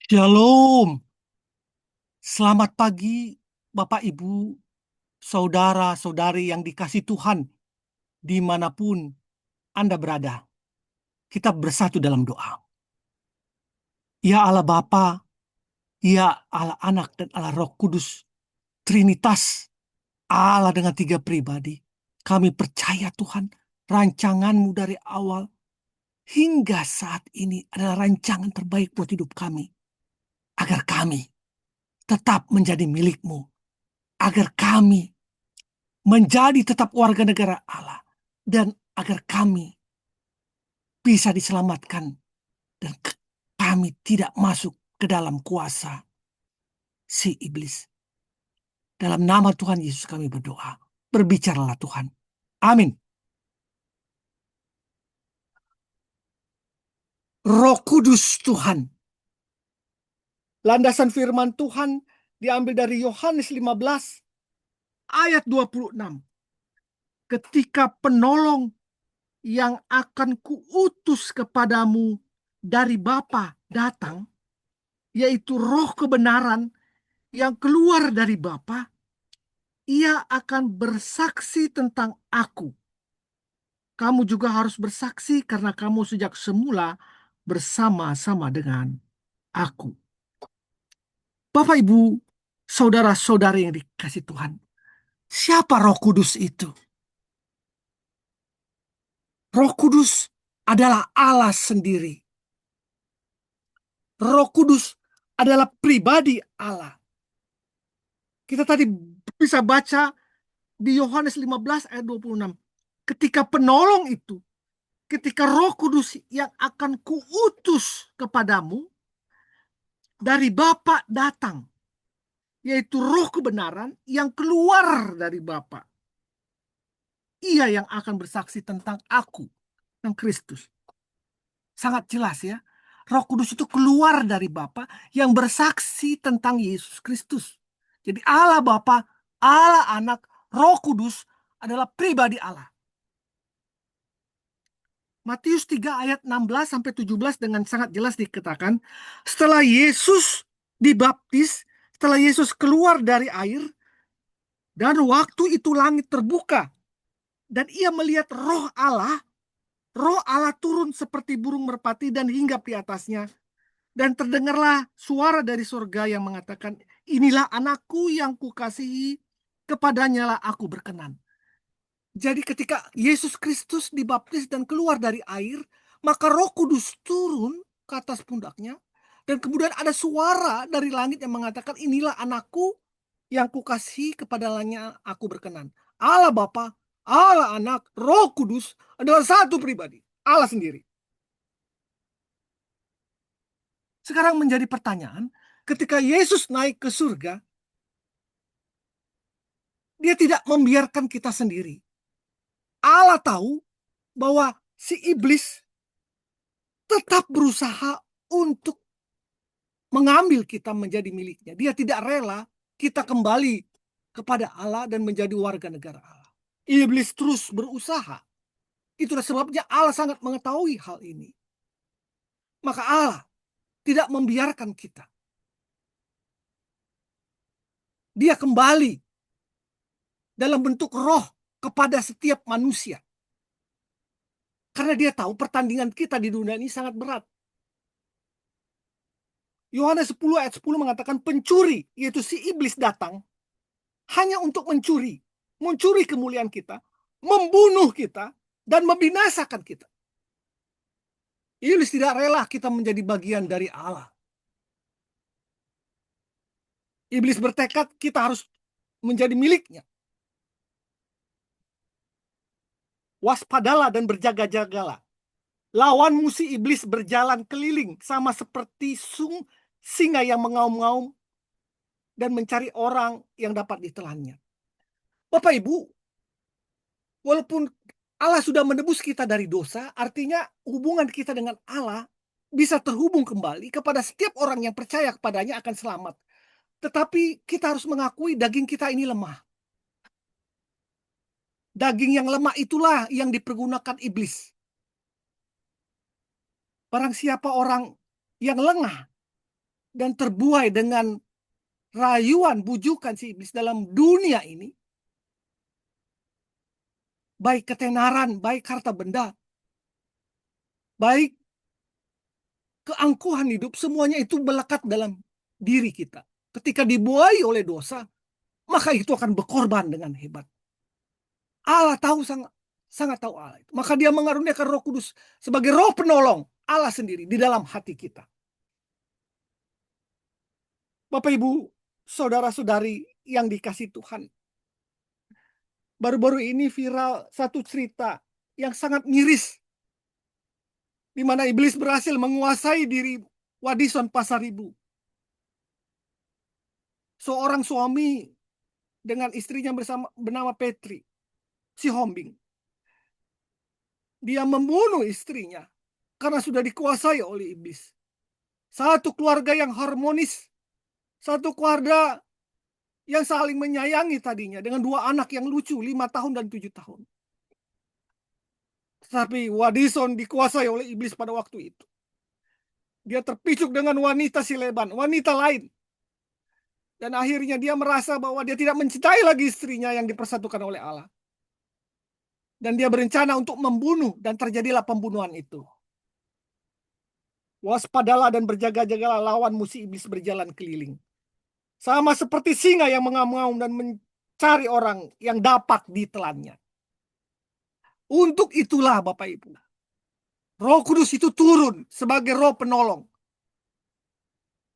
Shalom, selamat pagi Bapak Ibu, saudara-saudari yang dikasih Tuhan dimanapun Anda berada. Kita bersatu dalam doa. Ya Allah Bapa, ya Allah Anak dan Allah Roh Kudus, Trinitas, Allah dengan tiga pribadi. Kami percaya Tuhan, rancangan-Mu dari awal hingga saat ini adalah rancangan terbaik buat hidup kami. Agar kami tetap menjadi milik-Mu. Agar kami menjadi tetap warga negara Allah, dan agar kami bisa diselamatkan dan kami tidak masuk ke dalam kuasa si iblis. Dalam nama Tuhan Yesus kami berdoa. Berbicaralah Tuhan. Amin. Roh Kudus Tuhan. Landasan firman Tuhan diambil dari Yohanes 15 ayat 26. Ketika penolong yang akan kuutus kepadamu dari Bapa datang, yaitu roh kebenaran yang keluar dari Bapa, ia akan bersaksi tentang aku. Kamu juga harus bersaksi karena kamu sejak semula bersama-sama dengan aku. Bapak, Ibu, saudara-saudari yang dikasih Tuhan, siapa Roh Kudus itu? Roh Kudus adalah Allah sendiri. Roh Kudus adalah pribadi Allah. Kita tadi bisa baca di Yohanes 15 ayat 26. Ketika penolong itu, ketika Roh Kudus yang akan kuutus kepadamu dari Bapa datang, yaitu Roh kebenaran yang keluar dari Bapa. Ia yang akan bersaksi tentang aku, yang Kristus. Sangat jelas ya. Roh Kudus itu keluar dari Bapa yang bersaksi tentang Yesus Kristus. Jadi Allah Bapa, Allah Anak, Roh Kudus adalah pribadi Allah. Matius 3 ayat 16 sampai 17 dengan sangat jelas dikatakan, setelah Yesus dibaptis, setelah Yesus keluar dari air, dan waktu itu langit terbuka, dan ia melihat Roh Allah turun seperti burung merpati dan hinggap di atasnya. Dan terdengarlah suara dari surga yang mengatakan, inilah anakku yang kukasihi, kepadanya lah aku berkenan. Jadi ketika Yesus Kristus dibaptis dan keluar dari air, maka Roh Kudus turun ke atas pundaknya. Dan kemudian ada suara dari langit yang mengatakan, inilah anakku yang kukasihi, kepadanya aku berkenan. Allah Bapa, Allah Anak, Roh Kudus adalah satu pribadi. Allah sendiri. Sekarang menjadi pertanyaan, ketika Yesus naik ke surga, dia tidak membiarkan kita sendiri. Allah tahu bahwa si iblis tetap berusaha untuk mengambil kita menjadi miliknya. Dia tidak rela kita kembali kepada Allah dan menjadi warga negara Allah. Iblis terus berusaha. Itulah sebabnya Allah sangat mengetahui hal ini. Maka Allah tidak membiarkan kita. Dia kembali dalam bentuk roh kepada setiap manusia. Karena dia tahu pertandingan kita di dunia ini sangat berat. Yohanes 10 ayat 10 mengatakan pencuri, yaitu si iblis datang hanya untuk mencuri kemuliaan kita, membunuh kita, dan membinasakan kita. Iblis tidak rela kita menjadi bagian dari Allah. Iblis bertekad kita harus menjadi miliknya. Waspadalah dan berjaga-jagalah. Lawan musuh iblis berjalan keliling sama seperti singa yang mengaum-ngaum dan mencari orang yang dapat ditelannya. Bapak Ibu, walaupun Allah sudah menebus kita dari dosa, artinya hubungan kita dengan Allah bisa terhubung kembali kepada setiap orang yang percaya kepadanya akan selamat. Tetapi kita harus mengakui daging kita ini lemah. Daging yang lemah itulah yang dipergunakan iblis. Barang siapa orang yang lengah dan terbuai dengan rayuan, bujukan si iblis dalam dunia ini, baik ketenaran, baik harta benda, baik keangkuhan hidup, semuanya itu melekat dalam diri kita. Ketika dibuai oleh dosa, maka itu akan berkorban dengan hebat. Allah tahu, sangat sangat tahu Allah itu. Maka dia mengaruniakan Roh Kudus sebagai roh penolong Allah sendiri di dalam hati kita. Bapak Ibu, saudara-saudari yang dikasihi Tuhan. Baru-baru ini viral satu cerita yang sangat miris, di mana iblis berhasil menguasai diri Wadison Pasaribu. Seorang suami dengan istrinya bernama Petri, si Hombing. Dia membunuh istrinya karena sudah dikuasai oleh iblis. Satu keluarga yang harmonis, satu keluarga yang saling menyayangi tadinya dengan dua anak yang lucu, 5 tahun dan 7 tahun. Tetapi Wadison dikuasai oleh iblis pada waktu itu. Dia terpicu dengan wanita Sileban, wanita lain. Dan akhirnya dia merasa bahwa dia tidak mencintai lagi istrinya yang dipersatukan oleh Allah. Dan dia berencana untuk membunuh, dan terjadilah pembunuhan itu. Waspadalah dan berjaga-jagalah, lawan musuh iblis berjalan keliling. Sama seperti singa yang mengaum-ngaum dan mencari orang yang dapat ditelannya. Untuk itulah Bapak Ibu, Roh Kudus itu turun sebagai roh penolong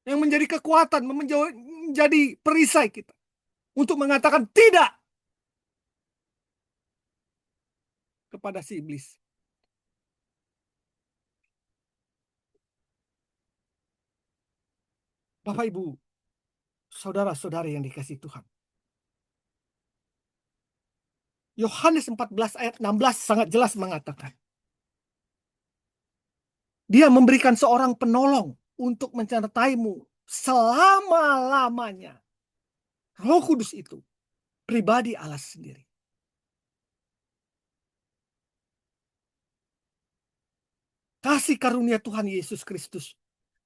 yang menjadi kekuatan, menjadi perisai kita untuk mengatakan tidak kepada si iblis. Bapak Ibu, saudara-saudari yang dikasihi Tuhan. Yohanes 14 ayat 16 sangat jelas mengatakan, dia memberikan seorang penolong untuk menyertaimu selama-lamanya. Roh Kudus itu pribadi Allah sendiri. Kasih karunia Tuhan Yesus Kristus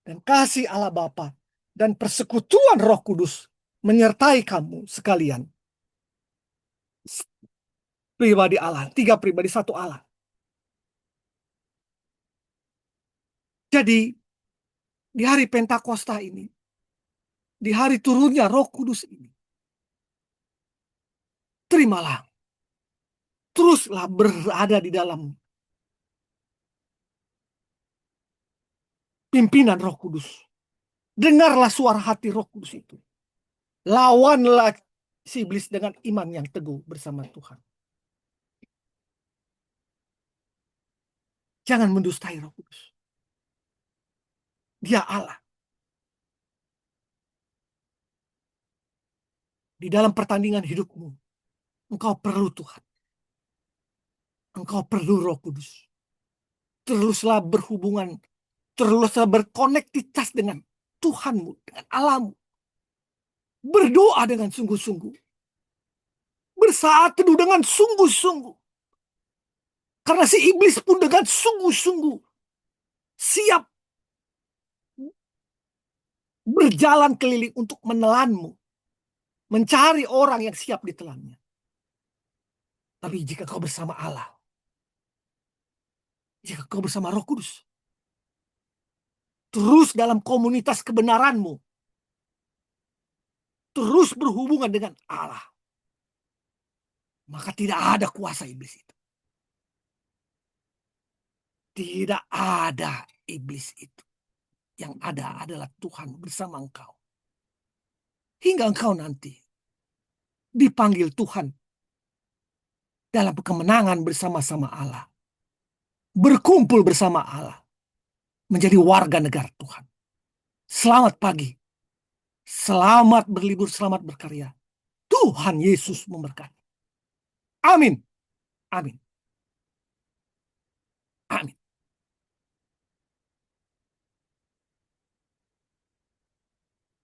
dan kasih Allah Bapa dan persekutuan Roh Kudus menyertai kamu sekalian. Pribadi Allah, 3 pribadi, 1 Allah. Jadi di hari Pentakosta ini, di hari turunnya Roh Kudus ini, terimalah, teruslah berada di dalam pimpinan Roh Kudus. Dengarlah suara hati Roh Kudus itu. Lawanlah si iblis dengan iman yang teguh bersama Tuhan. Jangan mendustai Roh Kudus. Dia Allah. Di dalam pertandingan hidupmu, engkau perlu Tuhan. Engkau perlu Roh Kudus. Teruslah berhubungan, teruslah berkonektivitas dengan Tuhanmu, dengan Allahmu. Berdoa dengan sungguh-sungguh. Bersaat teduh dengan sungguh-sungguh. Karena si iblis pun dengan sungguh-sungguh siap berjalan keliling untuk menelanmu. Mencari orang yang siap ditelannya. Tapi jika kau bersama Allah, jika kau bersama Roh Kudus, terus dalam komunitas kebenaranmu, terus berhubungan dengan Allah, maka tidak ada kuasa iblis itu. Tidak ada iblis itu. Yang ada adalah Tuhan bersama engkau. Hingga engkau nanti dipanggil Tuhan dalam kemenangan bersama-sama Allah. Berkumpul bersama Allah. Menjadi warga negara Tuhan. Selamat pagi. Selamat berlibur, selamat berkarya. Tuhan Yesus memberkati. Amin. Amin. Amin.